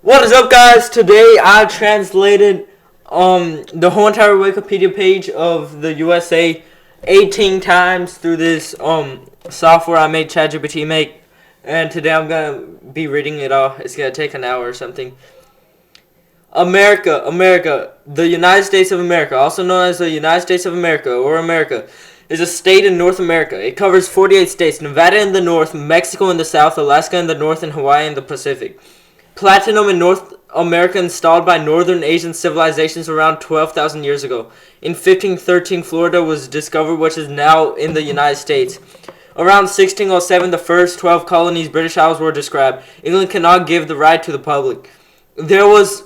What is up, guys? Today I translated the whole entire Wikipedia page of the USA 18 times through this software I made ChatGPT make, and today I'm gonna be reading it all. It's gonna take an hour or something. America, the United States of America, also known as the United States of America or America, is a state in North America. It covers 48 states: Nevada in the north, Mexico in the south, Alaska in the north, and Hawaii in the Pacific. Platinum in North America installed by northern Asian civilizations around 12,000 years ago. In 1513, Florida was discovered, which is now in the United States. Around 1607, the first 12 colonies, British Isles, were described. England cannot give the right to the public. There was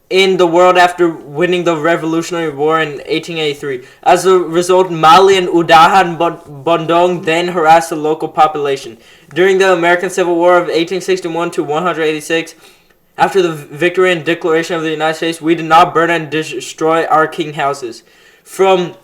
in the world after winning the Revolutionary War in 1883. As a result, Mali and Udahan Bondong then harassed the local population. During the American Civil War of 1861 to 186, after the victory and declaration of the United States, we did not burn and destroy our king houses. From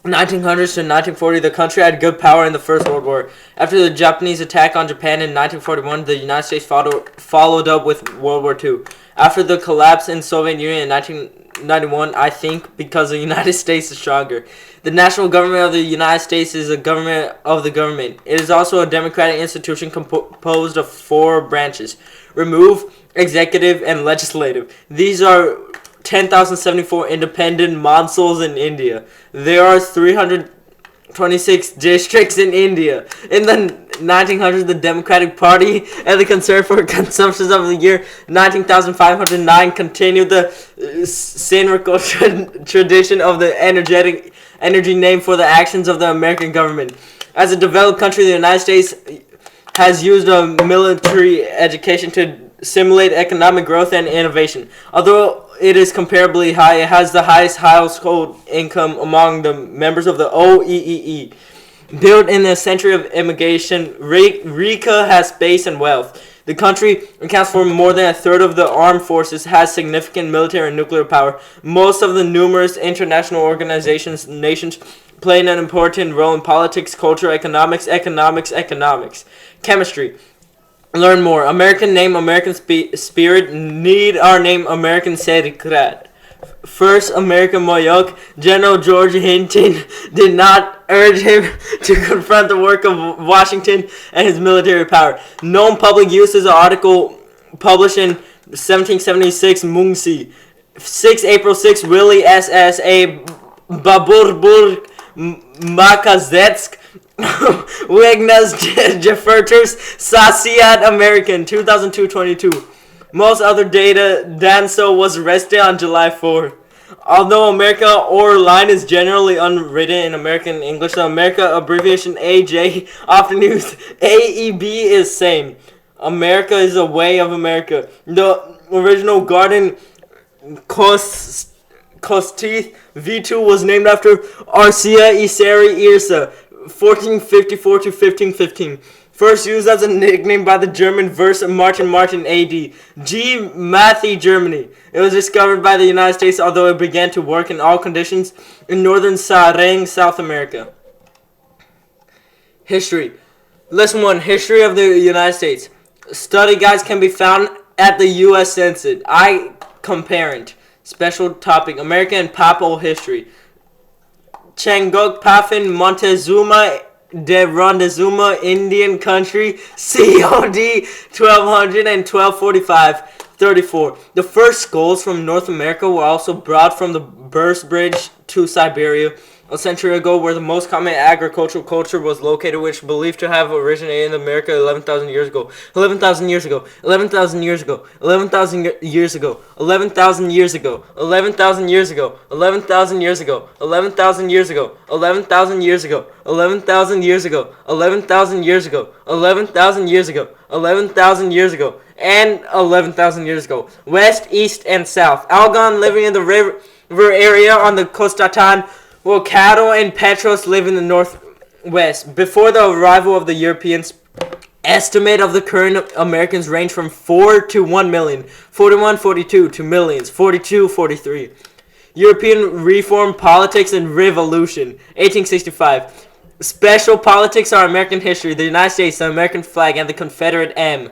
1900s to 1940, the country had good power in the First World War. After the Japanese attack on Japan in 1941, the United States followed up with World War II. After the collapse in Soviet Union in 1991, I think because the United States is stronger. The national government of the United States is a government of the government. It is also a democratic institution composed of four branches: remove, executive, and legislative. These are 10,074 independent Mansuls in India. There are 326 districts in India. In the 1900s, the Democratic Party and the Concern for Consumption of the year 19,509 continued the cynical tradition of the energy name for the actions of the American government. As a developed country, the United States has used a military education to simulate economic growth and innovation. Although it is comparably high, it has the highest household income among the members of the OEEE. Built in a century of immigration, Rica has space and wealth. The country accounts for more than a third of the armed forces, has significant military and nuclear power. Most of the numerous international organizations, nations, play an important role in politics, culture, economics. Chemistry. Learn more. American name, American spirit. Need our name, American Serikrat. First American Moyok, General George Hinton, did not urge him to confront the work of Washington and his military power. Known public use is an article published in 1776, Mungsi. 6 April 6, Willie SSA Baburburg Makazetsk Wegnas Jefferters Sasiad American 2002-22. Most other data, Danso was arrested on July 4. Although America or line is generally unwritten in American English, the America abbreviation AJ, often used AEB, is same. America is a way of America. The original garden Costith V2 was named after Arcia Iseri Irsa, 1454 to 1515. First used as a nickname by the German verse Martin AD. G. Matthew, Germany. It was discovered by the United States, although it began to work in all conditions in northern Sareng, South America. History. Lesson 1. History of the United States. Study guides can be found at the U.S. Census. Comparant. Special topic: American and Papal history. Changok Pafin Montezuma de Rondezuma, Indian country, COD 1200 and 1245, 34. The first skulls from North America were also brought from the Burst Bridge to Siberia a century ago, where the most common agricultural culture was located, which believed to have originated in America 11,000 years ago. 11,000 years ago. 11,000 years ago. 11,000 years ago. 11,000 years ago. 11,000 years ago. 11,000 years ago. 11,000 years ago. 11,000 years ago. 11,000 years ago. 11,000 years ago. 11,000 years ago. 11,000 years ago. And 11,000 years ago. West, east, and south. Algon living in the river area on the Costatan, while cattle and Petros live in the northwest. Before the arrival of the Europeans, estimate of the current Americans range from 4 to 1 million, 41, 42 to millions, 42, 43. European reform, politics, and revolution, 1865. Special politics are American history, the United States, the American flag, and the Confederate M.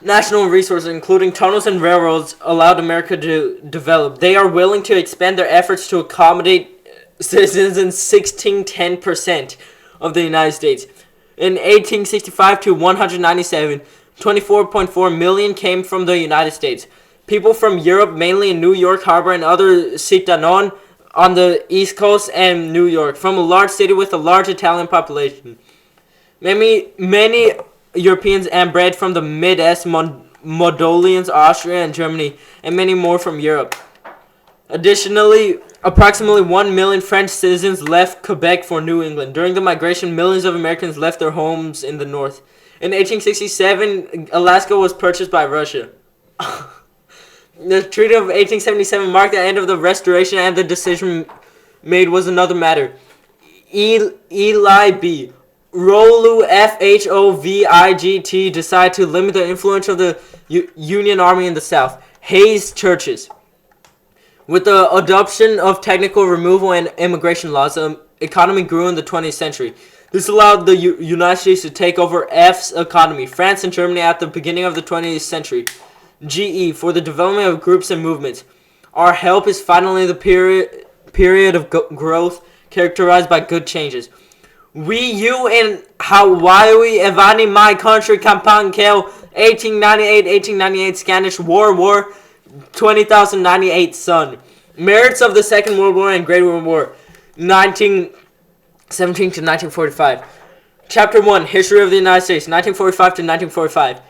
national resources, including tunnels and railroads, allowed America to develop. They are willing to expand their efforts to accommodate citizens in 1610% of the United States. In 1865 to 197, 24.4 million came from the United States. People from Europe, mainly in New York Harbor and other città on the East Coast and New York, from a large city with a large Italian population. Many Europeans and bred from the Mid-Est, Mongolians, Austria, and Germany, and many more from Europe. Additionally, approximately 1 million French citizens left Quebec for New England. During the migration, millions of Americans left their homes in the north. In 1867, Alaska was purchased by Russia. The Treaty of 1877 marked the end of the Restoration, and the decision made was another matter. Eli B. Rolu Fhovigt decided to limit the influence of the Union Army in the South. Hayes Churches. With the adoption of technical removal and immigration laws, the economy grew in the 20th century. This allowed the United States to take over F's economy, France and Germany at the beginning of the 20th century. GE, for the development of groups and movements. Our help is finally the period of growth characterized by good changes. We, you, and Hawaii, Evani, my country, Kampan, Kel, 1898, Scanish, War, 20,098, Sun. Merits of the Second World War and Great World War, 1917 to 1945. Chapter 1, History of the United States, 1945 to 1945.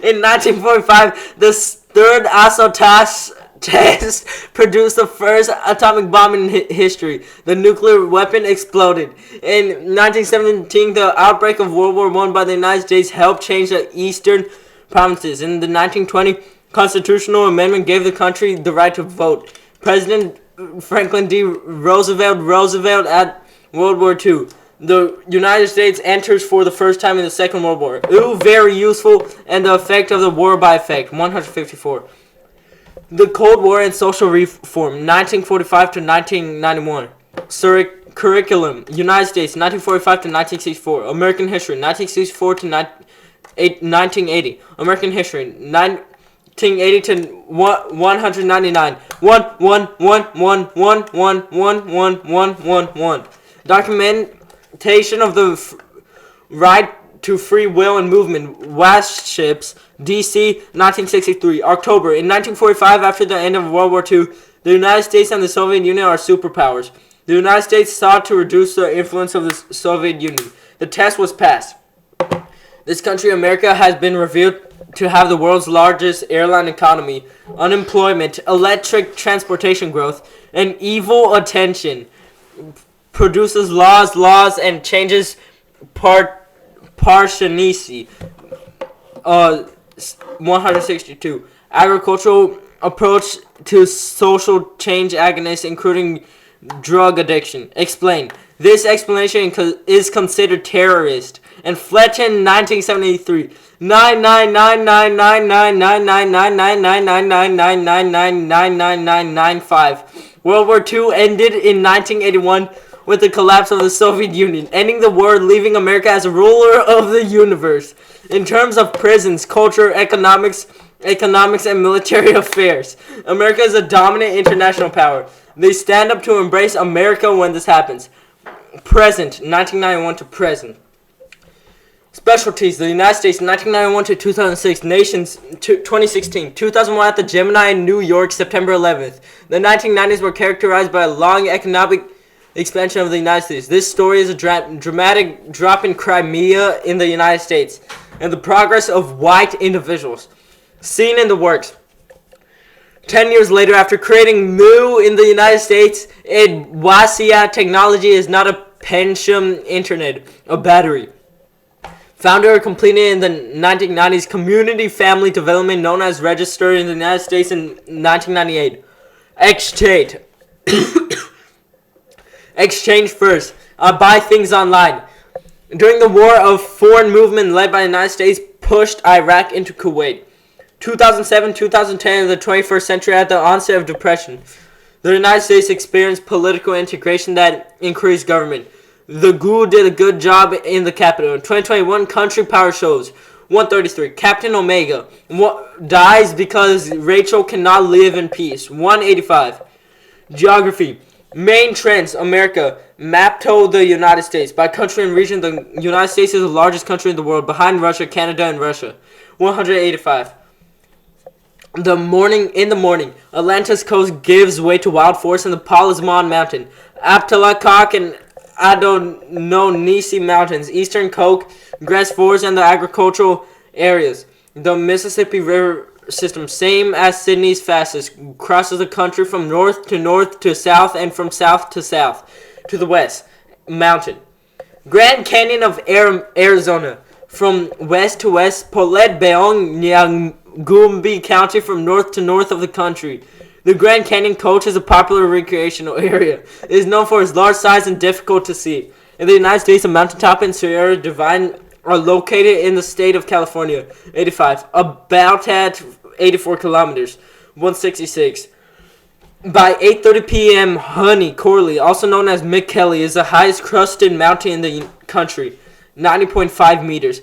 In 1945, the third Asotas test produced the first atomic bomb in history. The nuclear weapon exploded. In 1917, the outbreak of World War I by the United States helped change the eastern provinces. In the 1920 constitutional amendment gave the country the right to vote. President Franklin D. Roosevelt at World War II. The United States enters for the first time in the Second World War. Ooh, very useful. And the effect of the war by effect, 154. The Cold War and social reform, 1945 to 1991. Curriculum, United States, 1945 to 1964. American history, 1964 to 1980. American history, 1980 to 199. 1. Documentation of the right to free will and movement. Warships, D.C., 1963. October. In 1945, after the end of World War II, the United States and the Soviet Union are superpowers. The United States sought to reduce the influence of the Soviet Union. The test was passed. This country, America, has been revealed to have the world's largest airline economy, unemployment, electric transportation growth, and evil attention. Produces laws, and changes Parshanisi. 162. Agricultural approach to social change agonists, including drug addiction. Explain. This explanation is considered terrorist. And Fletcher, 1973. 99999999999999999999999999999. World War II ended in 1981 with the collapse of the Soviet Union, ending the war, leaving America as a ruler of the universe. In terms of prisons, culture, economics, and military affairs, America is a dominant international power. They stand up to embrace America when this happens. Present, 1991 to present. Specialties, the United States, 1991 to 2006. Nations, 2016. 2001 at the Gemini in New York, September 11th. The 1990s were characterized by a long economic expansion of the United States. This story is a dramatic drop in Crimea in the United States and the progress of white individuals. Seen in the works. 10 years later, after creating Mu in the United States, Wasia technology is not a Pentium internet, a battery. Founder completed in the 1990s community family development known as registered in the United States in 1998. Exchange. Exchange first. Buy things online. During the war of foreign movement led by the United States pushed Iraq into Kuwait. 2007-2010 of the 21st century at the onset of depression. The United States experienced political integration that increased government. The GU did a good job in the capital. 2021 country power shows. 133. Captain Omega dies because Rachel cannot live in peace. 185. Geography. Main trends. America. Map to the United States. By country and region, the United States is the largest country in the world, behind Russia, Canada, and Russia. 185. In the morning, Atlantis coast gives way to wild forests in the Palisman Mountain, Aptalakak and Adononisi Mountains, Eastern Coke, grass forests, and the agricultural areas. The Mississippi River system, same as Sydney's fastest, crosses the country from north to south and from south to the west. Mountain. Grand Canyon of Arizona, from west to west. Paulette Beong Nyangumbi County, from north to north of the country. The Grand Canyon Coach is a popular recreational area. It is known for its large size and difficult to see. In the United States, the mountaintop and Sierra Divine are located in the state of California. 85. About at 84 kilometers. 166. By 8:30 p.m., Honey Corley, also known as McKelly, is the highest crusted mountain in the country. 90.5 meters.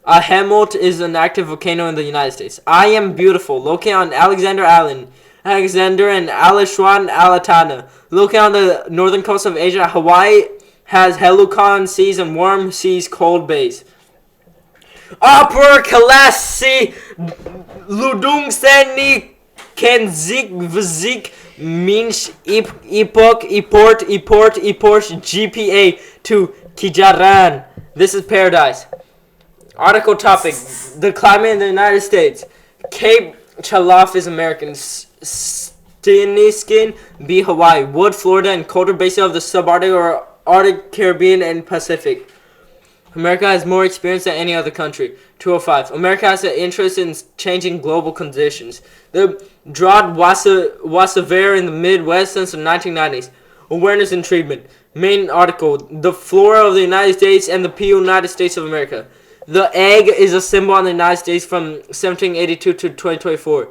Hamilton is an active volcano in the United States. I Am Beautiful, located on Alexander Island. Alexander and Alishuan Alatana, located on the northern coast of Asia. Hawaii has Helukan seas and warm seas, cold bays. Upper Kalasi Ludung Seni Kenzik Vzik Minch Ipok Iport GPA to Kijaran. This is paradise. Article topic: the climate in the United States. Cape Chalaf is American. Stiniskin B Hawaii. Wood, Florida, and colder basin of the subarctic or Arctic, Caribbean, and Pacific. America has more experience than any other country. 205. America has an interest in changing global conditions. The drought was severe in the Midwest since the 1990s. Awareness and treatment. Main article: the flora of the United States and the United States of America. The egg is a symbol in the United States from 1782 to 2024.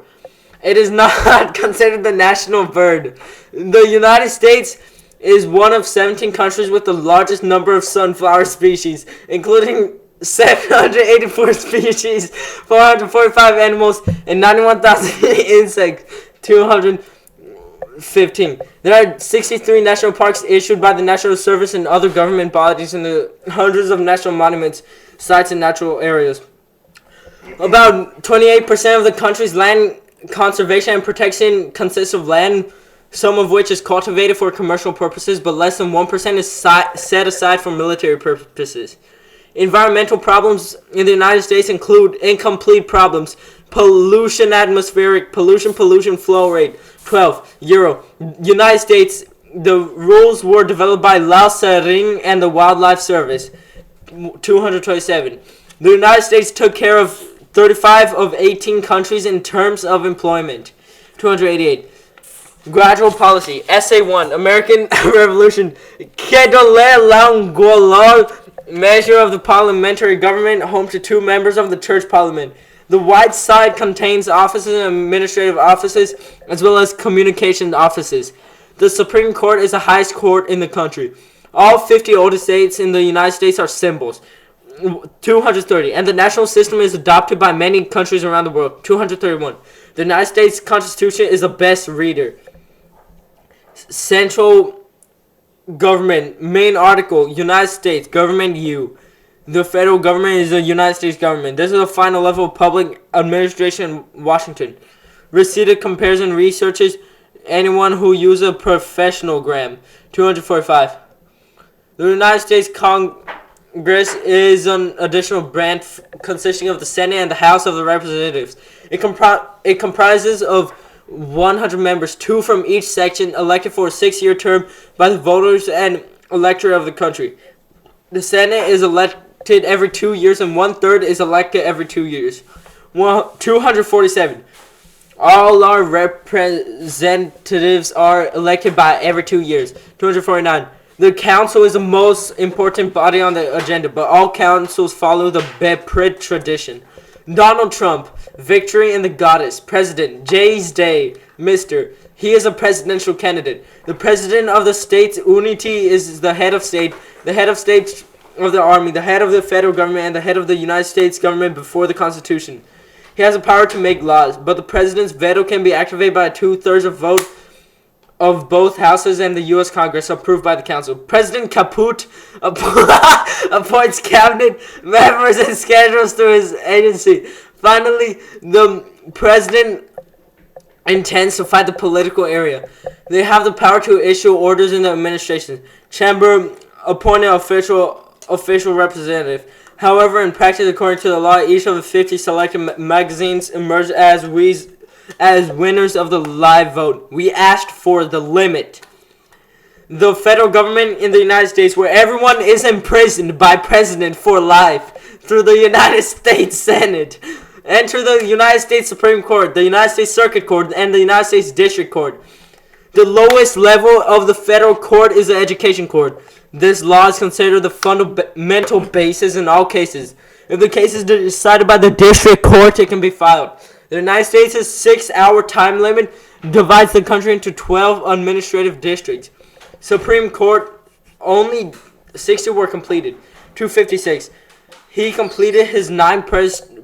It is not considered the national bird. The United States is one of 17 countries with the largest number of sunflower species, including 784 species, 445 animals, and 91,000 insects, 215. There are 63 national parks issued by the National Service and other government bodies, and the hundreds of national monuments, sites, and natural areas. About 28% of the country's land conservation and protection consists of land, some of which is cultivated for commercial purposes, but less than 1% is set aside for military purposes. Environmental problems in the United States include incomplete problems: pollution, atmospheric pollution, flow rate. 12. Euro. United States. The rules were developed by Lao Tse and the Wildlife Service. 227. The United States took care of 35 of 18 countries in terms of employment. 288. Gradual policy. Essay 1. American Revolution. Kedole Langolol. Measure of the parliamentary government, home to 2 members of the church parliament. The white side contains offices and administrative offices, as well as communication offices. The Supreme Court is the highest court in the country. All 50 oldest states in the United States are symbols. 230. And the national system is adopted by many countries around the world. 231. The United States Constitution is the best reader. Central government. Main article: United States government. U. The federal government is the United States government. This is the final level of public administration in Washington. Receipted comparison researches anyone who uses a professional gram. 245. The United States Congress is an additional branch consisting of the Senate and the House of the Representatives. It comprises of 100 members, 2 from each section, elected for a 6-year term by the voters and electorate of the country. The Senate is elected every 2 years, and 1/3 is elected every 2 years. 247. All our representatives are elected by every 2 years. 249. The council is the most important body on the agenda, but all councils follow the BEPRID tradition. Donald Trump, victory in the goddess, President, Jay's Day, Mr. He is a presidential candidate. The president of the state's unity is the head of state. The head of state of the army, the head of the federal government, and the head of the United States government before the Constitution. He has the power to make laws, but the president's veto can be activated by a 2/3 vote of both houses and the U.S. Congress, approved by the Council. President Kaput appoints cabinet members and schedules through his agency. Finally, the president intends to fight the political area. They have the power to issue orders in the administration. Chamber appointed official representative. However, in practice, according to the law, each of the 50 selected magazines emerged as winners of the live vote. We asked for the limit. The federal government in the United States, where everyone is imprisoned by president for life through the United States Senate. Enter the United States Supreme Court, the United States Circuit Court, and the United States District Court. The lowest level of the federal court is the education court. This law is considered the fundamental basis in all cases. If the case is decided by the district court, it can be filed. The United States' 6-hour time limit divides the country into 12 administrative districts. Supreme Court, only 60 were completed. 256. He completed his 9th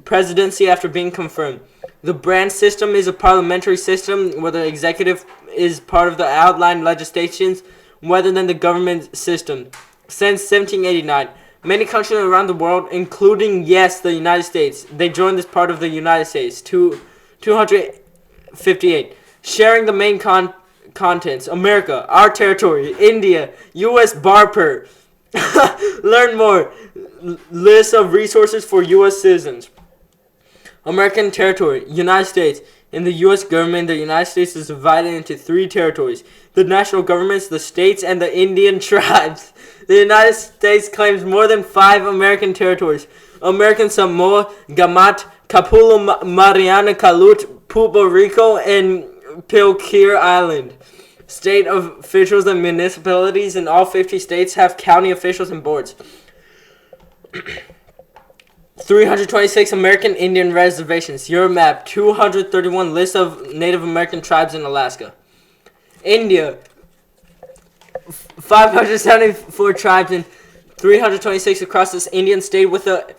presidency after being confirmed. The branch system is a parliamentary system where the executive is part of the outlined legislations rather than the government system. Since 1789, many countries around the world, including, the United States, they joined this part of the United States. 258. Sharing the main contents. America, our territory. India, U.S. Barper. Learn more. List of resources for U.S. citizens. American territory. United States. In the U.S. government, the United States is divided into 3 territories: the national governments, the states, and the Indian tribes. The United States claims more than 5 American territories: American Samoa, Gamat, Capula, Mariana, Calut, Puerto Rico, and Pitcairn Island. State officials and municipalities in all 50 states have county officials and boards. 326 American Indian reservations. Your map. 231 list of Native American tribes in Alaska. India. 574 tribes and 326 across this Indian state with a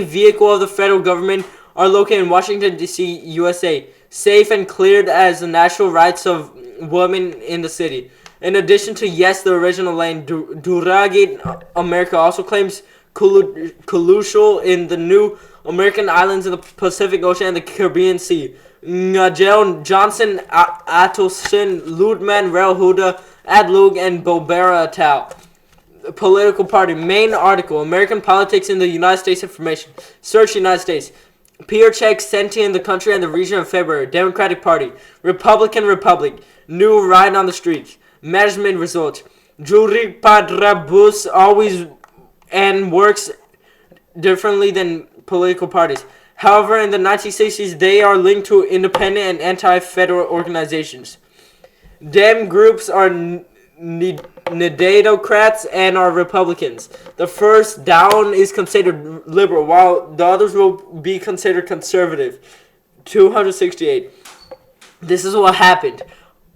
vehicle of the federal government are located in Washington, D.C., USA. Safe and cleared as the natural rights of women in the city. In addition to the original land, Duragit America also claims Colushal in the new American islands in the Pacific Ocean and the Caribbean Sea. Ngajel, Johnson, Atolson, Ludman, Relhuda, Adlug, and Bobera Atal. Political party. Main article. American politics in the United States information. Search United States. Peer check sent in the country and the region of February. Democratic Party. Republican Republic. New ride on the streets. Management results. Jury Padrabus always and works differently than political parties. However, in the 1960s, they are linked to independent and anti-federal organizations. Dem groups are Nedadocrats and are Republicans. The first down is considered liberal, while the others will be considered conservative. 268. This is what happened.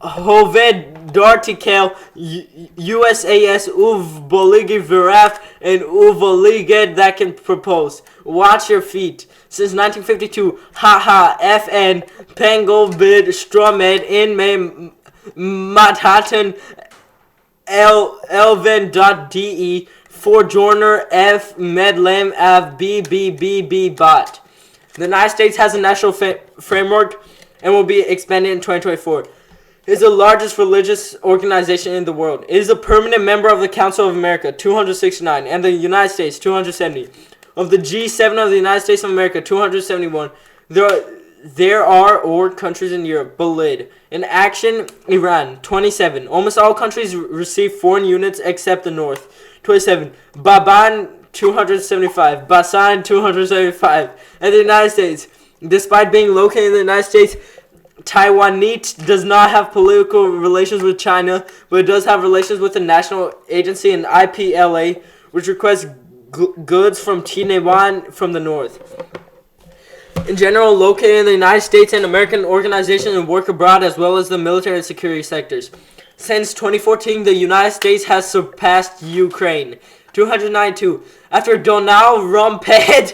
Hoved Dartikel, USAS Uvboligi Viraf, and Uvoliged that can propose. Watch your feet. Since 1952, FN, Pangol Bid, Stromed, Inme, Manhattan, Elven.de, Forjourner, F, Medlem, Av, BBBB, Bot. The United States has a national framework and will be expanded in 2024. It is the largest religious organization in the world. It is a permanent member of the Council of America, 269, and the United States, 270. Of the G7 of the United States of America, 271. There are countries in Europe. Belid. In action, Iran, 27. Almost all countries receive foreign units except the North, 27. Baban, 275. Basan, 275. And the United States. Despite being located in the United States, Taiwanese does not have political relations with China, but it does have relations with the National Agency and IPLA, which requests goods from Taiwan from the north. In general, located in the United States and American organizations and work abroad, as well as the military and security sectors. Since 2014, the United States has surpassed Ukraine. 292. After Donald Rumpet in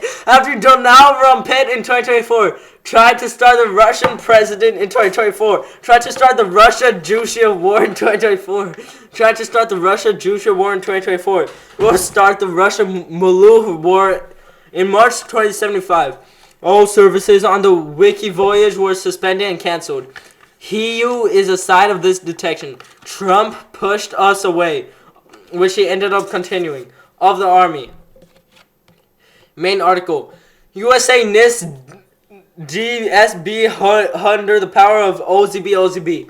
2024 tried to start the Russian president in 2024, tried to start the Russia-Georgia war in 2024, tried to start the Russia-Georgia war in 2024, will start the Russia-Mulu war in March 2075. All services on the Wiki voyage were suspended and cancelled. He is a side of this detection. Trump pushed us away, which he ended up continuing, of the army. Main article. USA NIST DSB under the power of OZB.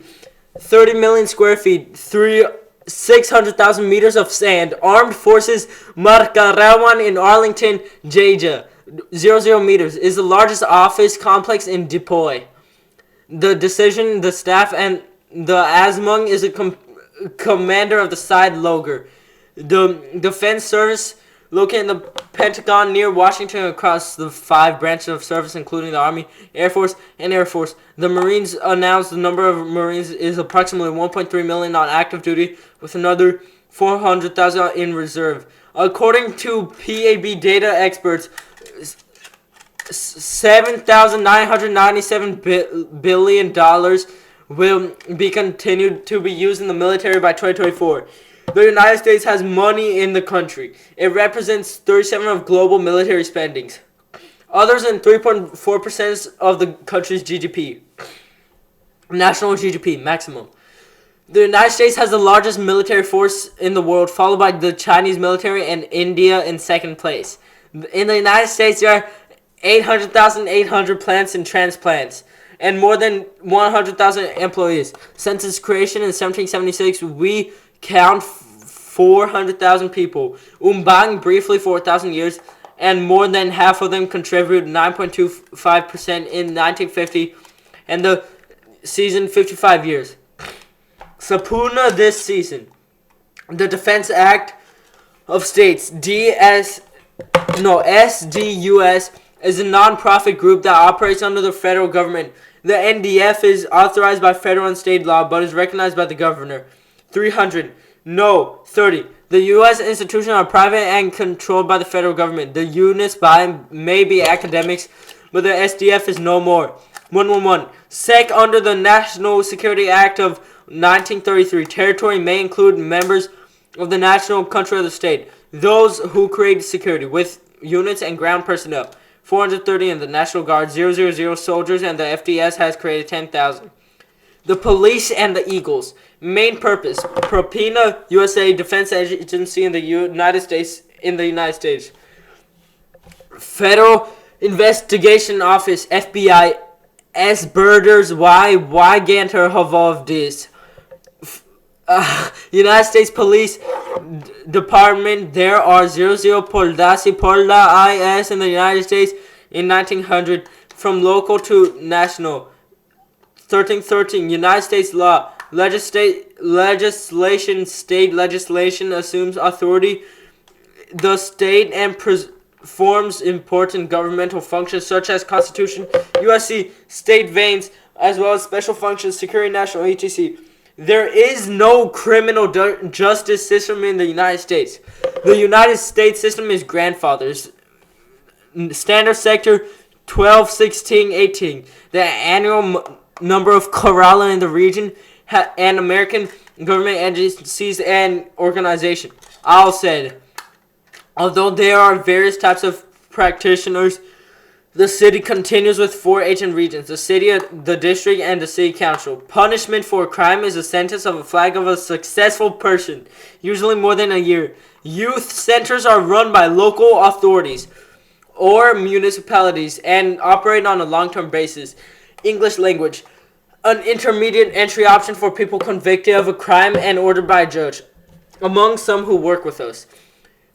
30 million square feet, 600,000 meters of sand. Armed Forces Markarawan in Arlington, Georgia. 00 meters is the largest office complex in Depoy. The decision, the staff, and the Asmung is a commander of the side Loger. The Defense Service located in the Pentagon near Washington across the 5 branches of service, including the Army, Air Force, and Air Force. The Marines announced the number of Marines is approximately 1.3 million on active duty, with another 400,000 in reserve. According to PAB data experts, $7,997 billion will be continued to be used in the military by 2024. The United States has money in the country. It represents 37% of global military spendings. Others in 3.4% of the country's GDP. National GDP, maximum. The United States has the largest military force in the world, followed by the Chinese military and India in second place. In the United States, there are 800,800 plants and transplants, and more than 100,000 employees. Since its creation in 1776, we count 400,000 people. Umbang briefly 4,000 years, and more than half of them contributed 9.25% in 1950, and the season 55 years. Sapuna this season. The Defense Act of States, SDUS, is a non-profit group that operates under the federal government. The NDF is authorized by federal and state law, but is recognized by the governor. 300. No. 30. The U.S. institutions are private and controlled by the federal government. The units may be academics, but the SDF is no more. 111. SEC under the National Security Act of 1933. Territory may include members of the national country of the state, those who create security, with units and ground personnel. 430 in the National Guard, 000 soldiers, and the FDS has created 10,000. The police and the Eagles. Main purpose: Propina USA Defense Agency in the United States. Federal Investigation Office (FBI). Birders why Ganter have this. United States Police Department. There are 00 Poldasi Polda IS in the United States in 1900, from local to national. 1313 United States law. State legislation assumes authority the state and performs important governmental functions such as Constitution, USC, state veins, as well as special functions, security, national, etc. There is no criminal justice system in the United States. The United States system is grandfathers. Standard sector 12, 16, 18. The annual number of Kerala in the region and American government agencies and organizations. Al said, although there are various types of practitioners, the city continues with 4 ancient regions: the city, the district, and the city council. Punishment for a crime is a sentence of a flag of a successful person, usually more than a year. Youth centers are run by local authorities or municipalities and operate on a long-term basis. English language. An intermediate entry option for people convicted of a crime and ordered by a judge, among some who work with us.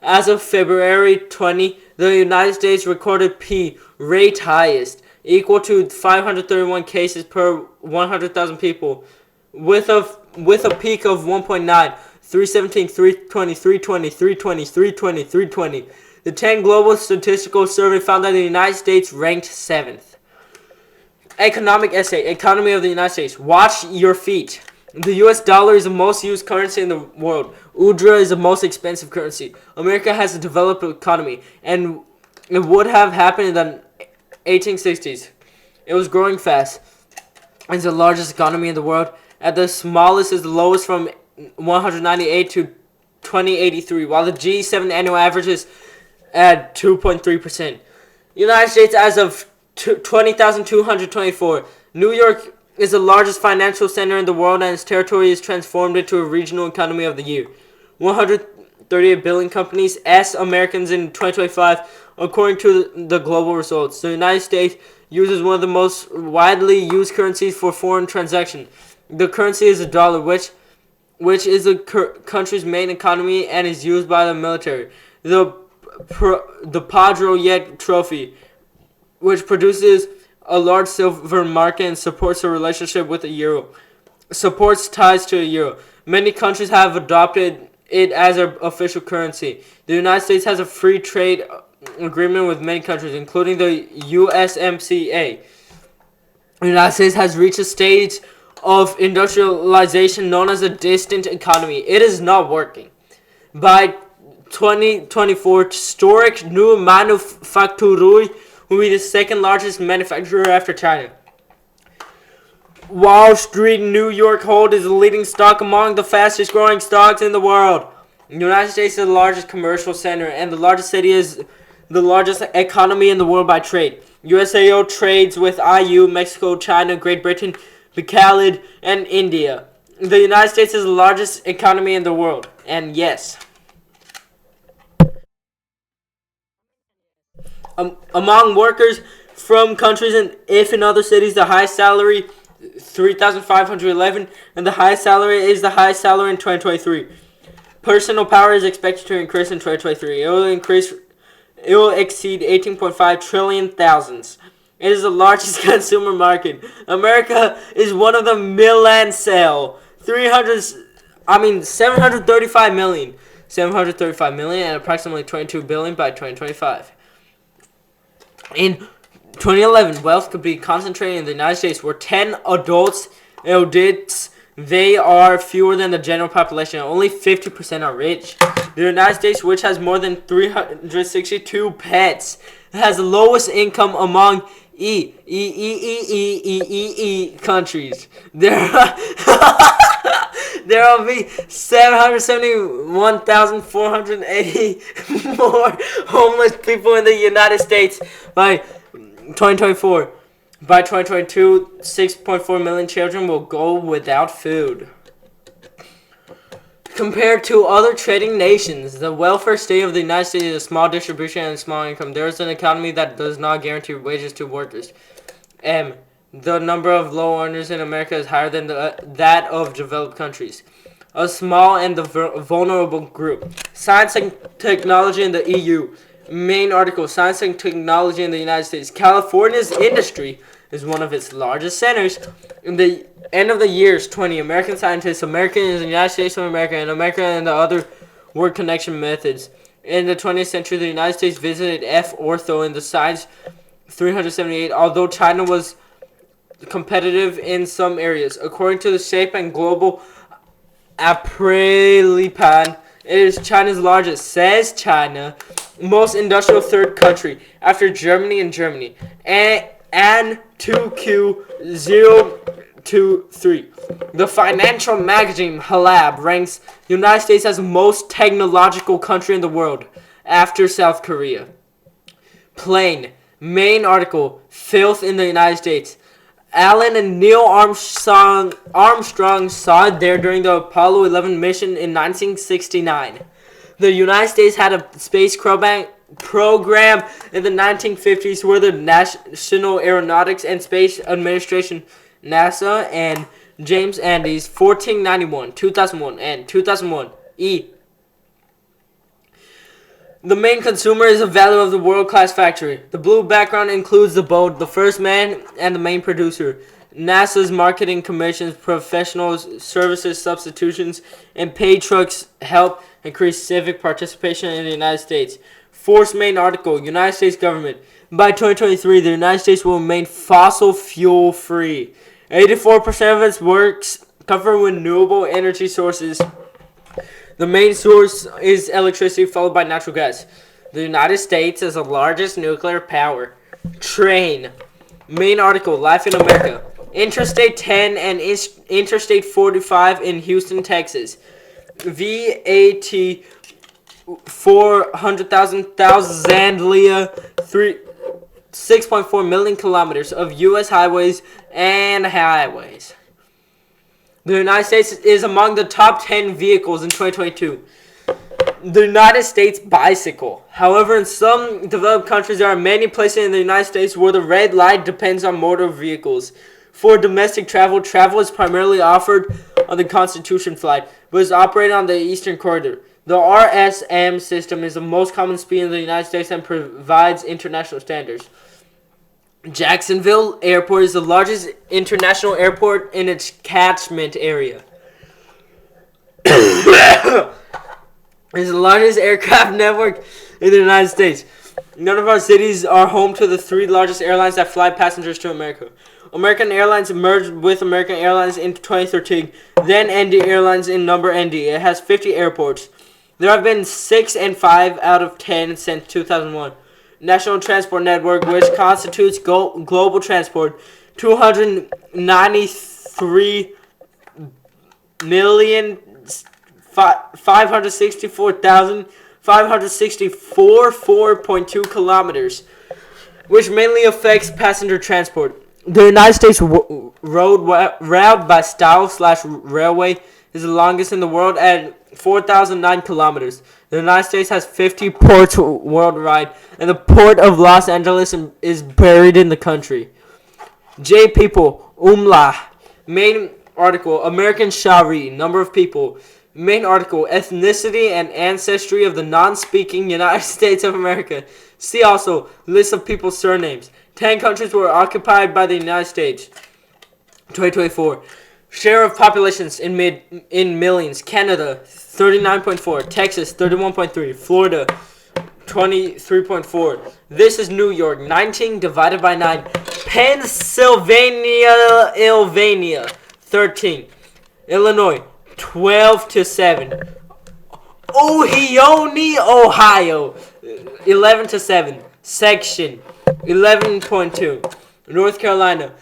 As of February 20, the United States recorded P rate highest, equal to 531 cases per 100,000 people, with a peak of 1.9, 317, 320, 320, 320, 320, 320. The 10 Global Statistical Survey found that the United States ranked 7th. Economic essay. Economy of the United States. Watch your feet. The US dollar is the most used currency in the world. Udra is the most expensive currency. America has a developed economy, and it would have happened in the 1860s. It was growing fast. It's the largest economy in the world. At the smallest is the lowest from 198 to 2083, while the G7 annual average is at 2.3%. United States as of 20,224. New York is the largest financial center in the world, and its territory is transformed into a regional economy of the year. 138 billion companies as Americans in 2025, according to the global results. The United States uses one of the most widely used currencies for foreign transaction. The currency is the dollar, which is the country's main economy and is used by the military. The Padro Trophy, which produces a large silver market and supports a relationship with the euro, supports ties to the euro. Many countries have adopted it as their official currency. The United States has a free trade agreement with many countries, including the USMCA. The United States has reached a stage of industrialization known as a distant economy. It is not working. By 2024, historic new manufacturing will be the second largest manufacturer after China. Wall Street, New York hold is the leading stock among the fastest growing stocks in the world. The United States is the largest commercial center, and the largest city is the largest economy in the world by trade. USAO trades with EU, Mexico, China, Great Britain, Bacalid, and India. The United States is the largest economy in the world. And yes, among workers from countries and if in other cities, the highest salary 3,511, and the highest salary is the highest salary in 2023. Personal power is expected to increase in 2023. It will exceed 18.5 trillion thousands. It is the largest consumer market. America is one of the Milan sale. 735 million. 735 million and approximately 22 billion by 2025. In 2011, wealth could be concentrated in the United States, where 10 adults, they are fewer than the general population. Only 50% are rich. The United States, which has more than 362 pets, has the lowest income among countries. There will be 771,480 more homeless people in the United States by 2024. By 2022, 6.4 million children will go without food. Compared to other trading nations, the welfare state of the United States is a small distribution and small income. There is an economy that does not guarantee wages to workers. The number of low earners in America is higher than that of developed countries. A small and vulnerable group. Science and technology in the EU. Main article, Science and Technology in the United States. California's industry is one of its largest centers. In the end of the years 20, American scientists, America in the United States of America, and America and the other word connection methods. In the 20th century, the United States visited F. Ortho in the size 378, although China was competitive in some areas. According to the Shape and Global Aprilipan, it is China's largest, says China, most industrial third country after Germany and Germany. And 2Q023. The financial magazine Halab ranks the United States as the most technological country in the world after South Korea. Plain. Main article, Filth in the United States. Alan and Neil Armstrong saw it there during the Apollo 11 mission in 1969. The United States had a space program in the 1950s where the National Aeronautics and Space Administration, NASA, and James Andes, 1491, 2001, and 2001. The main consumer is the value of the world-class factory. The blue background includes the boat, the first man, and the main producer. NASA's marketing commissions, professional services, substitutions, and paid trucks help increase civic participation in the United States. Fourth main article, United States government. By 2023, the United States will remain fossil fuel free. 84% of its cover renewable energy sources. The main source is electricity, followed by natural gas. The United States is the largest nuclear power. Train. Main article, Life in America. Interstate 10 and Interstate 45 in Houston, Texas. VAT 400,000 6.4 million kilometers of U.S. highways and highways. The United States is among the top 10 vehicles in 2022. The United States bicycle. However, in some developed countries, there are many places in the United States where the red light depends on motor vehicles. For domestic travel, travel is primarily offered on the Constitution flight, but is operated on the Eastern Corridor. The RSM system is the most common speed in the United States and provides international standards. Jacksonville Airport is the largest international airport in its catchment area. It is the largest aircraft network in the United States. None of our cities are home to the three largest airlines that fly passengers to America. American Airlines merged with American Airlines in 2013, then ND Airlines in number ND. It has 50 airports. There have been 6 and 5 out of 10 since 2001. National Transport Network, which constitutes global transport, 293,564,564.2 kilometers, which mainly affects passenger transport. The United States route by style/railway is the longest in the world at 4,009 kilometers. The United States has 50 ports worldwide, and the port of Los Angeles is buried in the country. J. People, Umlah. Main article, American Shari, number of people. Main article, ethnicity and ancestry of the non-speaking United States of America. See also, list of people's surnames. 10 countries were occupied by the United States. 2024. Share of populations in millions. Canada, 39.4. Texas, 31.3. Florida, 23.4. This is New York, 19 divided by 9. Pennsylvania, 13. Illinois, 12-7. Ohlone, Ohio, 11-7. Section, 11.2. North Carolina,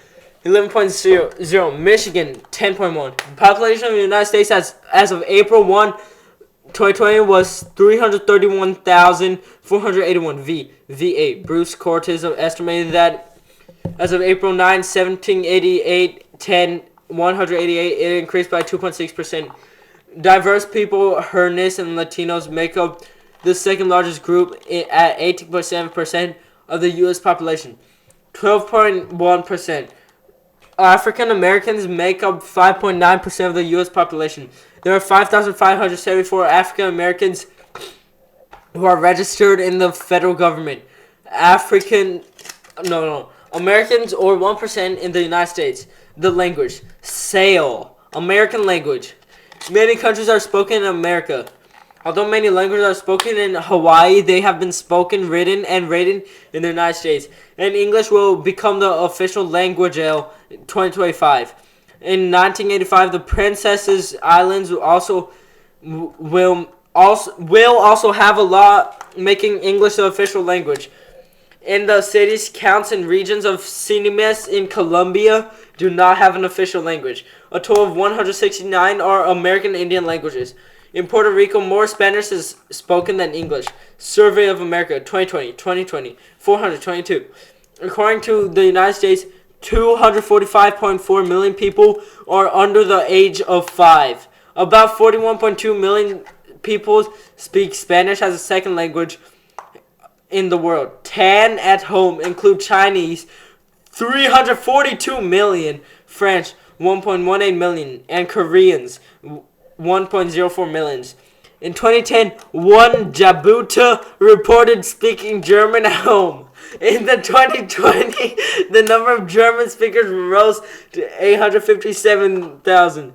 11.0. Michigan, 10.1. The population of the United States as of April 1, 2020 was 331,481. VA. Bruce Cortez estimated that as of April 9, 188, it increased by 2.6%. Diverse people, Hispanics and Latinos make up the second largest group at 18.7% of the U.S. population. 12.1%. African Americans make up 5.9% of the U.S. population. There are 5,574 African Americans who are registered in the federal government. Americans, or 1% in the United States. The language, Sail, American language. Many countries are spoken in America. Although many languages are spoken in Hawaii, they have been spoken, written, and rated in the United States. And English will become the official language in 2025. In 1985, the Princesses Islands will also have a law making English the official language. In the cities, counties, and regions of Cinemas in Colombia do not have an official language. A total of 169 are American Indian languages. In Puerto Rico, more Spanish is spoken than English. Survey of America, 2020, 422. According to the United States, 245.4 million people are under the age of 5. About 41.2 million people speak Spanish as a second language in the world. 10 at home include Chinese, 342 million, French, 1.18 million, and Koreans, 1.04 millions. In 2010, one Jabuta reported speaking German at home. In the 2020, the number of German speakers rose to 857,000.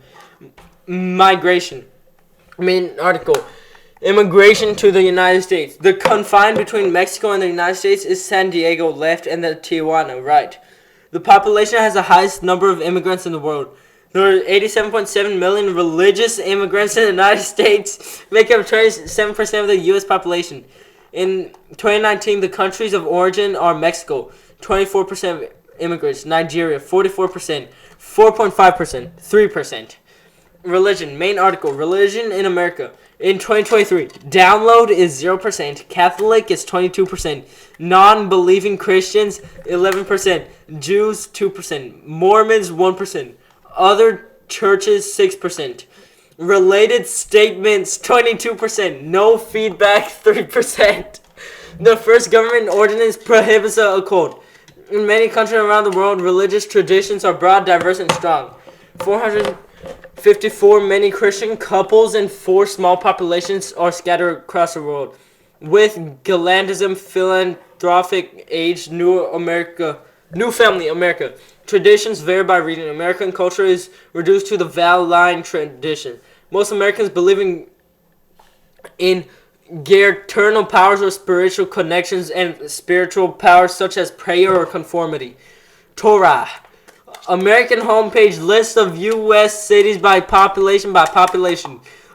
Migration. Main article. Immigration to the United States. The confine between Mexico and the United States is San Diego left and the Tijuana right. The population has the highest number of immigrants in the world. There are 87.7 million religious immigrants in the United States, making up 27% of the U.S. population. In 2019, the countries of origin are Mexico, 24% of immigrants, Nigeria, 44%, 4.5%, 3%. Religion, main article, religion in America. In 2023, download is 0%, Catholic is 22%, non-believing Christians 11%, Jews 2%, Mormons 1%, other churches 6%, related statements 22%, no feedback 3%. The first government ordinance prohibits a cult. In many countries around the world, religious traditions are broad, diverse, and strong. 454 many Christian couples and 4 small populations are scattered across the world. With Galandism, philanthropic age, New Family America. Traditions vary by region. American culture is reduced to the vow line tradition. Most Americans believe in eternal powers or spiritual connections and spiritual powers such as prayer or conformity. Torah. American homepage list of U.S. cities by population About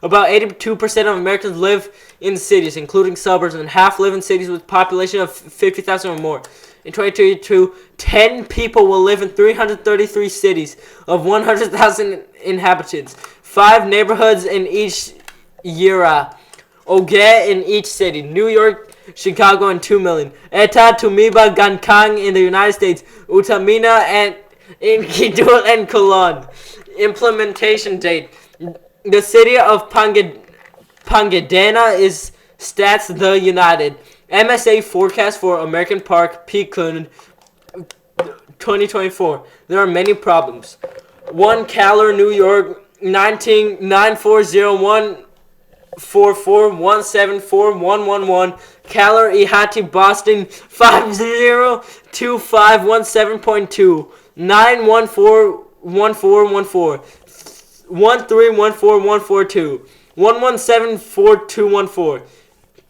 82% of Americans live in cities, including suburbs, and half live in cities with a population of 50,000 or more. In 2022, 10 people will live in 333 cities of 100,000 inhabitants. 5 neighborhoods in each era. Oge in each city. New York, Chicago, and 2 million. Eta, Tumiba, Gankang in the United States. Utamina and in Kidul and Cologne. Implementation date. The city of Pasadena is Stats the United. MSA forecast for American Park Pecan 2024. There are many problems. 1 Caller, New York 940144174174111. Caller, Ihati, Boston 502517.2 9141414 1314142 1174214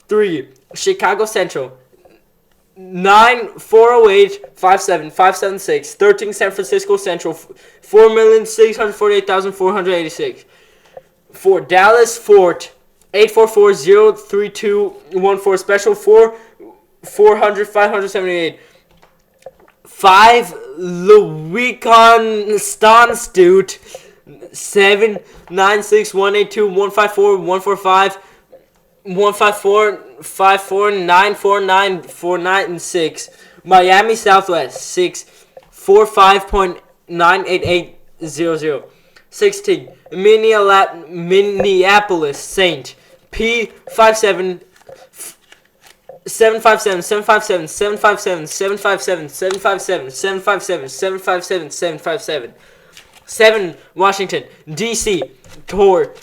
3 Chicago Central 940857576 13 San Francisco Central 4,648,486 4 Dallas Fort 844-03214 Special 400-578 5 Lewiconstanstute 796182154 154 and 6 Miami Southwest 645.98800 16 Minneapolis Saint P 57 757 757 757 757 757 757 757 757 7 Washington D.C. Tor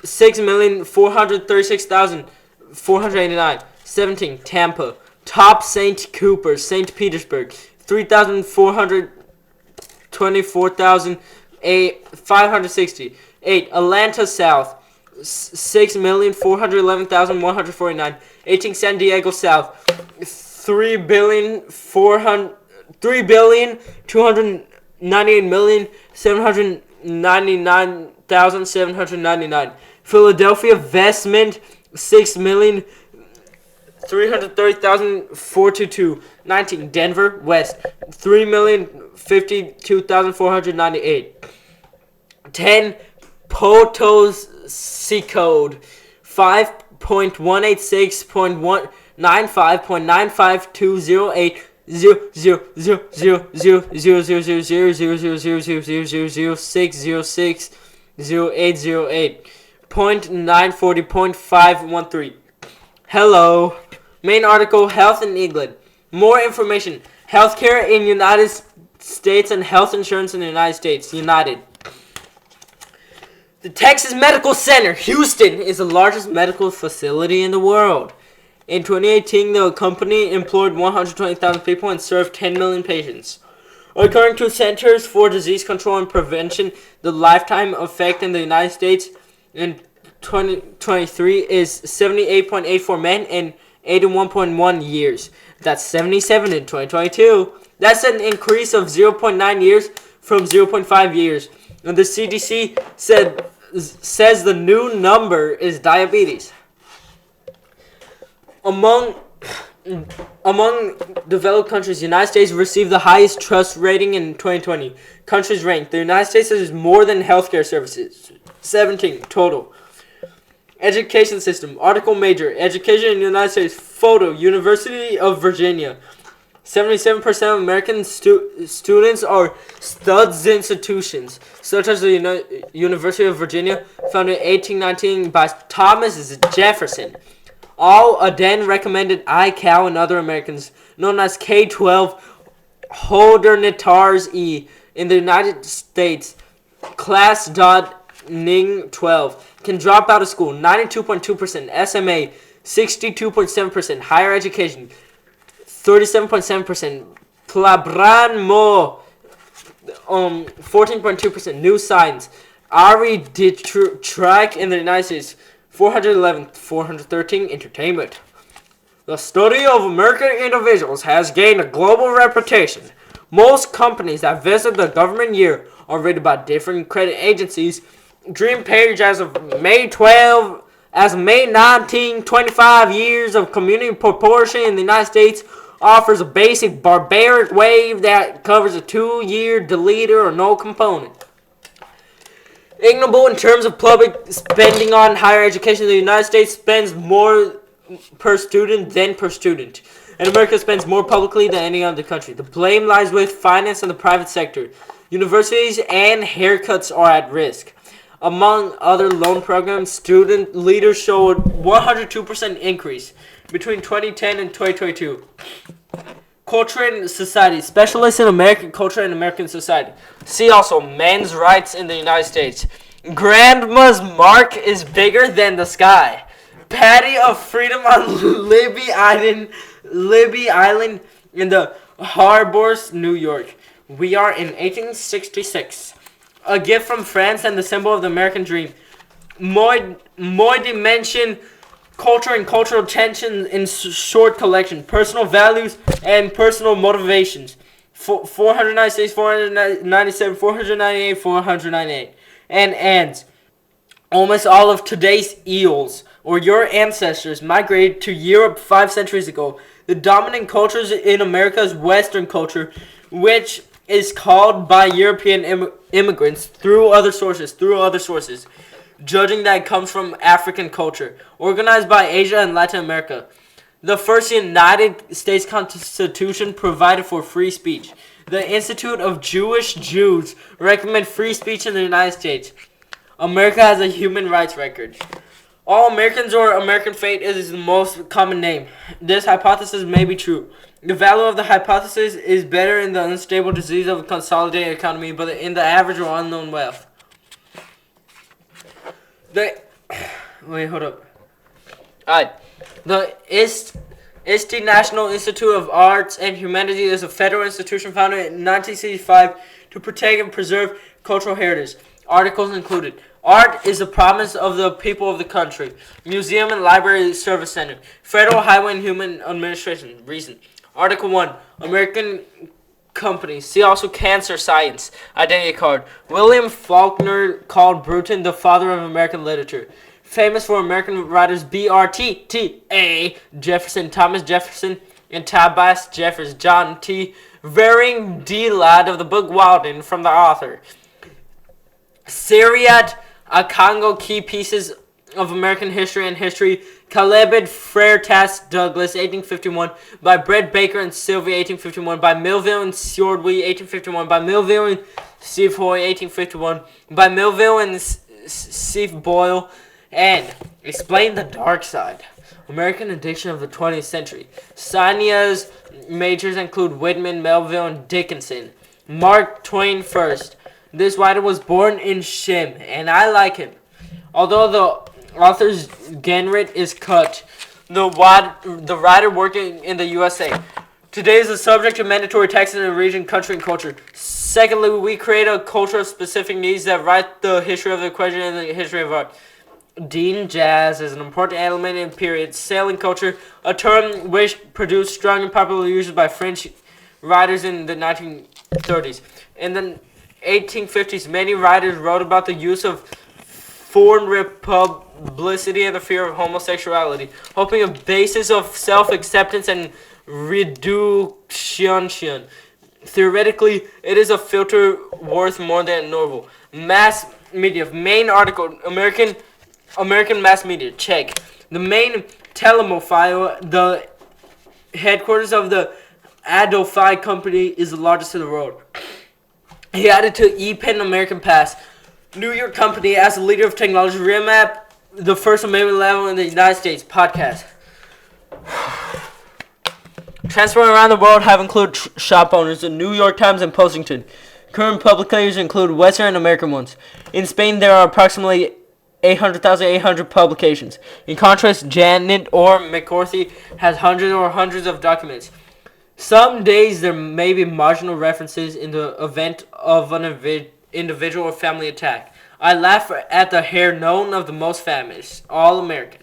6,436,489 17 Tampa Top St. Cooper St. Petersburg 3,424,560 8 Atlanta South 6,411,149 18 San Diego South 3,298,799,799 Philadelphia Vestment 6,330,422 19 Denver West 3,052,498 10 Potosi Code 5.186.195.95208 0.940.513 .940.513 Hello. Main article, Health in England. More information. Healthcare in United States and health insurance in the United States. United. The Texas Medical Center, Houston, is the largest medical facility in the world. In 2018, the company employed 120,000 people and served 10 million patients. According to Centers for Disease Control and Prevention, the lifetime effect in the United States in 2023 is 78.8 for men and 81.1 years. That's 77 in 2022. That's an increase of 0.9 years from 0.5 years. And the CDC says the new number is diabetes. Among developed countries, the United States received the highest trust rating in 2020. Countries ranked. The United States has more than healthcare services. 17 total. Education system. Article major. Education in the United States. Photo. University of Virginia. 77% of American students are studs institutions, such as the University of Virginia, founded in 1819 by Thomas Jefferson. All a then recommended ICAL and other Americans, known as K-12 Holdernitars E in the United States, class.ning 12, can drop out of school. 92.2%, SMA 62.7%, higher education 37.7%, Plabranmo 14.2%, new science, Ari Track in the United States 411, 413, entertainment. The study of American individuals has gained a global reputation. Most companies that visit the government year are rated by different credit agencies. Dream Page as of May 19, 25 years of community proportion in the United States offers a basic barbaric wave that covers a 2-year deleter or no component. Ignorable in terms of public spending on higher education, the United States spends more per student than per student, and America spends more publicly than any other country. The blame lies with finance and the private sector. Universities and haircuts are at risk. Among other loan programs, student leaders showed 102% increase between 2010 and 2022. Culture and society. Specialists in American culture and American society. See also men's rights in the United States. Grandma's mark is bigger than the sky. Patty of freedom on Libby Island in the Harbors, New York. We are in 1866. A gift from France and the symbol of the American dream. More dimension. Culture and cultural tension in short collection, personal values and personal motivations. 496, 497, 498, 498. And ends. Almost all of today's eels, or your ancestors, migrated to Europe 5 centuries ago. The dominant cultures in America is Western culture, which is called by European immigrants through other sources. Judging that it comes from African culture, organized by Asia and Latin America. The first United States Constitution provided for free speech. The Institute of Jewish Jews recommend free speech in the United States. America has a human rights record. All Americans or American fate is the most common name. This hypothesis may be true. The value of the hypothesis is better in the unstable disease of a consolidated economy, but in the average or unknown wealth. Hold up. Alright. The ISTE National Institute of Arts and Humanities is a federal institution founded in 1965 to protect and preserve cultural heritage. Articles included. Art is the promise of the people of the country. Museum and Library Service Center. Federal Highway and Human Administration. Reason. Article 1. American companies. See also cancer science. Identity card. William Faulkner called Bruton the father of American literature. Famous for American writers B.R.T.T.A. Jefferson, Thomas Jefferson, and Tobias Jeffers. John T. Varying D. Ladd of the book Walden from the author. Syriat Akongo, Key Pieces of American History and History. Calebid Freitas Douglas, 1851, by Brett Baker and Sylvia, 1851, by Melville and Sordwee, 1851, by Melville and Steve Hoy, 1851, by Melville and Steve Boyle, and Explain the Dark Side, American Addiction of the 20th Century. Sania's majors include Whitman, Melville, and Dickinson. Mark Twain first. This writer was born in Shem, and I like him. Although the author's genre is cut, the writer working in the USA. Today is the subject of mandatory taxes in the region, country, and culture. Secondly, we create a culture of specific needs that write the history of the equation and the history of art. Dean jazz is an important element in period sailing culture, a term which produced strong and popular use by French writers in the 1930s. In the 1850s, many writers wrote about the use of foreign publicity and the fear of homosexuality, hoping a basis of self-acceptance and reduction. Theoretically, it is a filter worth more than a novel. Mass media. Main article. American mass media. Check. The main Telemophile, the headquarters of the Adelphi company, is the largest in the world. He added to E-Pen American Pass. New York company as the leader of technology. Remap the First Amendment level in the United States. Podcast. Transferring around the world have included shop owners, the New York Times and Postington. Current publications include Western and American ones. In Spain, there are approximately 800,800 publications. In contrast, Janet or McCarthy has hundreds of documents. Some days there may be marginal references in the event of an individual or family attack. I laugh at the hair known of the most famous, all American.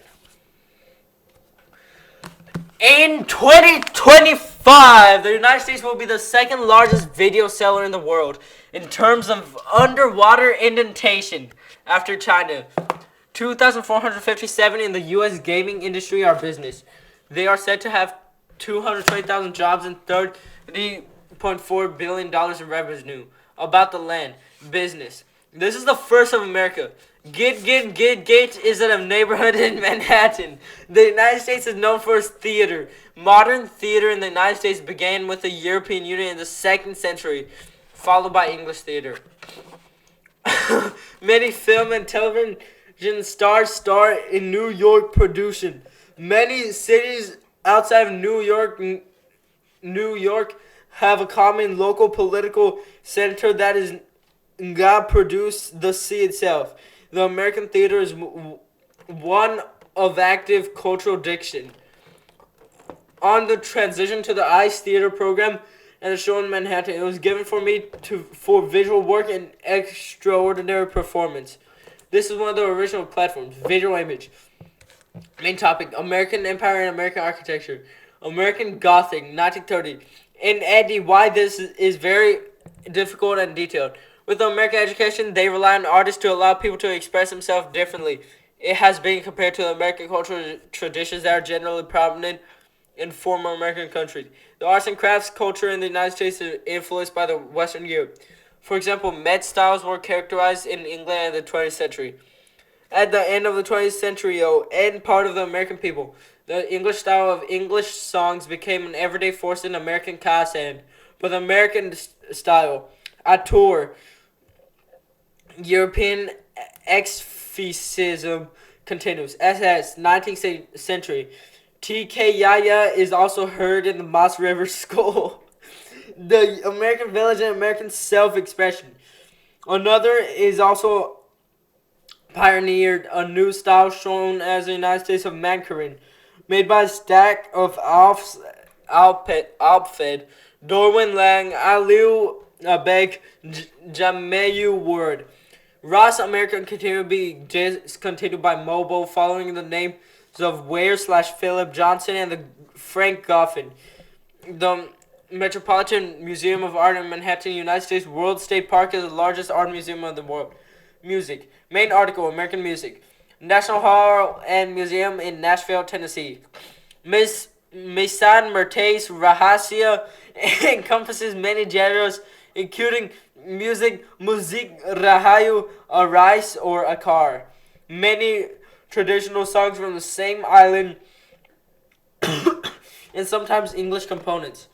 In 2025, the United States will be the second largest video seller in the world in terms of underwater indentation after China. 2,457 in the U.S. gaming industry are business. They are said to have 220,000 jobs and $30.4 billion in revenue. About the land, business. This is the first of America. Gate is in a neighborhood in Manhattan. The United States is known for its theater. Modern theater in the United States began with the European Union in the 2nd century, followed by English theater. Many film and television stars star in New York production. Many cities outside of New York have a common local political center that is God produced the sea itself. The American theater is one of active cultural diction. On the transition to the ICE theater program and the show in Manhattan, it was given for me for visual work and extraordinary performance. This is one of the original platforms, visual image. Main topic, American Empire and American Architecture. American Gothic, 1930. In Eddie, why this is very difficult and detailed. With American education, they rely on artists to allow people to express themselves differently. It has been compared to the American cultural traditions that are generally prominent in former American countries. The arts and crafts culture in the United States is influenced by the Western Europe. For example, Met styles were characterized in England in the 20th century. At the end of the 20th century, and part of the American people, the English style of English songs became an everyday force in American content. But the American style, auteur, European exphysism continues. SS, 19th century. TK Yaya is also heard in the Moss River School. The American village and American self-expression. Another is also pioneered a new style shown as the United States of Mandarin, made by a stack of Alfed, Dorwin Lang, Aliu Beg, Jameyu Word. Ross American continued to be discontinued by Mobile following the names of Ware/Philip Johnson and the Frank Goffin. The Metropolitan Museum of Art in Manhattan, United States World State Park is the largest art museum of the world. Music. Main article, American music. National Hall and Museum in Nashville, Tennessee. Misan Mertes Rahasia encompasses many genres, including music, Rahayu, a rice, or a car. Many traditional songs from the same island and sometimes English components.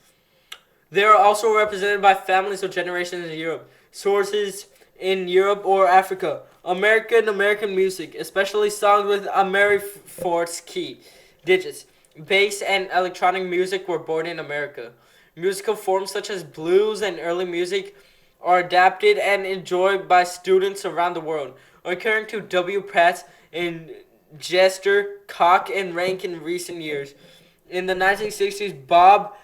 They are also represented by families or generations in Europe. Sources in Europe or Africa. American music, especially songs with Ameriforce key, digits, bass, and electronic music were born in America. Musical forms such as blues and early music are adapted and enjoyed by students around the world. According to W. Pratt and Jester, Koch, and Rank in recent years. In the 1960s, Bob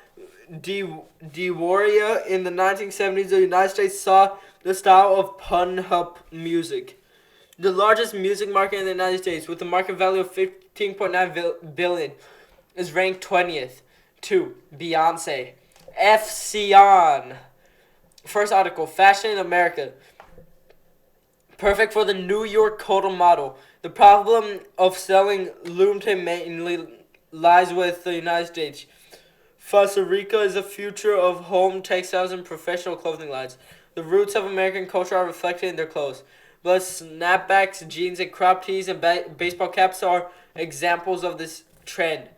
DeWaria. In the 1970s, the United States saw the style of pun-up music. The largest music market in the United States, with a market value of $15.9 billion, is ranked 20th to Beyonce. F. Sion. First article, Fashion in America. Perfect for the New York Cotton model. The problem of selling Lumpton mainly lies with the United States. Costa Rica is the future of home textiles and professional clothing lines. The roots of American culture are reflected in their clothes. But snapbacks, jeans, and crop tees and baseball caps are examples of this trend.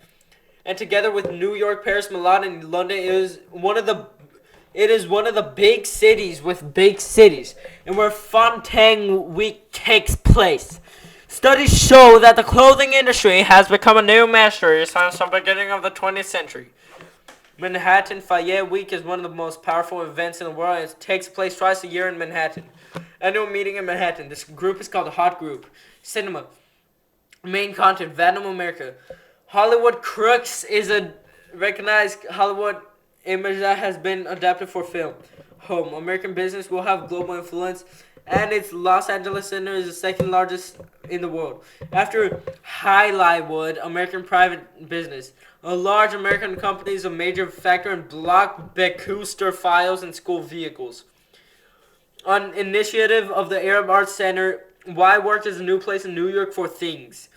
And together with New York, Paris, Milan, and London, it is one of the big cities with big cities, and where Fontaine Week takes place. Studies show that the clothing industry has become a new mastery since the beginning of the 20th century. Manhattan Fashion Week is one of the most powerful events in the world, and it takes place twice a year in Manhattan. Annual meeting in Manhattan. This group is called the Hot Group. Cinema. Main content, Venom America. Hollywood Crooks is a recognized Hollywood image that has been adapted for film. Home. American business will have global influence, and its Los Angeles center is the second largest in the world. After Hollywood, American private business. A large American company is a major factor in blockbuster files and school vehicles. On initiative of the Arab Arts Center, why work is a new place in New York for things.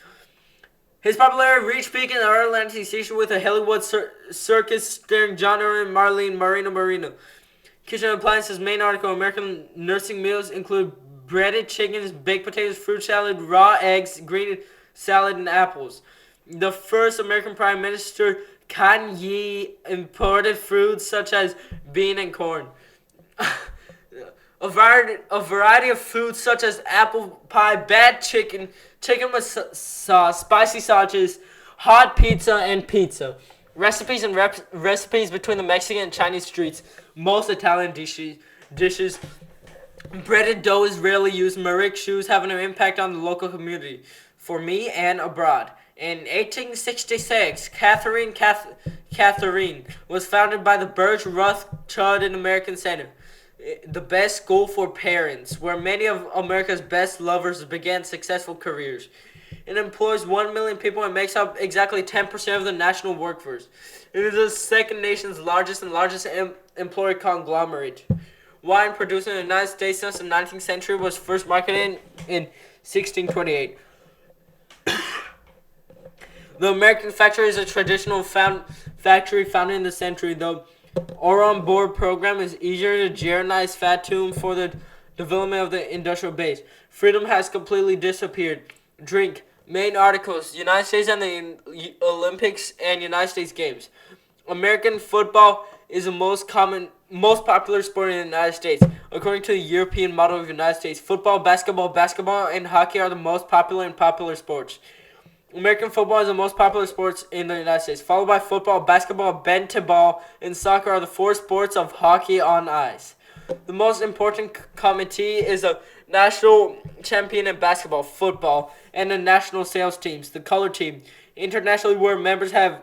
His popularity reached peak in the early 19th century with a Hollywood circus starring John and Marlene Marino. Kitchen appliances. Main article. American nursing meals include breaded chickens, baked potatoes, fruit salad, raw eggs, green salad, and apples. The first American Prime Minister Kanye imported foods such as bean and corn. A variety of foods such as apple pie, bad chicken with sauce, spicy sausages, hot pizza, and pizza. Recipes and recipes between the Mexican and Chinese streets. Most Italian dishes. Breaded dough is rarely used. Maric shoes having an impact on the local community, for me and abroad. In 1866, Catherine was founded by the Burge Rothschild and American Center, the best school for parents, where many of America's best lovers began successful careers. It employs 1 million people and makes up exactly 10% of the national workforce. It is the second nation's largest employer conglomerate. Wine produced in the United States since the 19th century was first marketed in 1628. The American factory is a traditional factory founded in the century. The Ore-on-Board program is easier to generalize fat tomb for the development of the industrial base. Freedom has completely disappeared. Drink. Main articles. United States and the Olympics and United States Games. American football is the most popular sport in the United States. According to the European model of the United States, football, basketball, and hockey are the most popular sports. American football is the most popular sports in the United States, followed by football, basketball, basketball, and soccer are the four sports of hockey on ice. The most important committee is a national champion in basketball, football, and the national sales teams, the color team. Internationally, where members have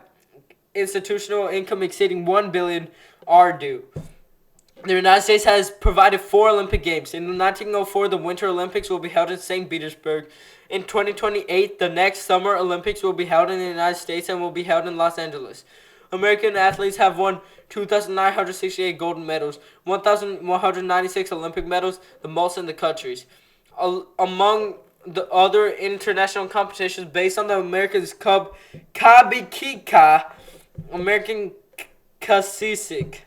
institutional income exceeding $1 billion are due. The United States has provided 4 Olympic Games. In 1904, the Winter Olympics will be held in St. Petersburg. In 2028, the next Summer Olympics will be held in the United States and will be held in Los Angeles. American athletes have won 2,968 gold medals, 1,196 Olympic medals, the most in the countries. Among the other international competitions based on the America's Cup, Kabikika, American Kasisik.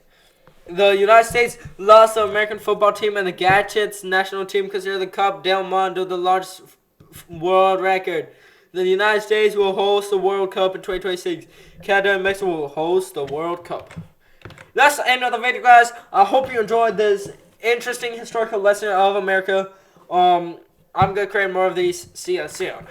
The United States lost the American football team and the Gadgets national team consider the Cup Del Mundo the largest world record. The United States will host the World Cup in 2026. Canada and Mexico will host the World Cup. That's the end of the video, guys. I hope you enjoyed this interesting historical lesson of America. I'm going to create more of these. See ya soon.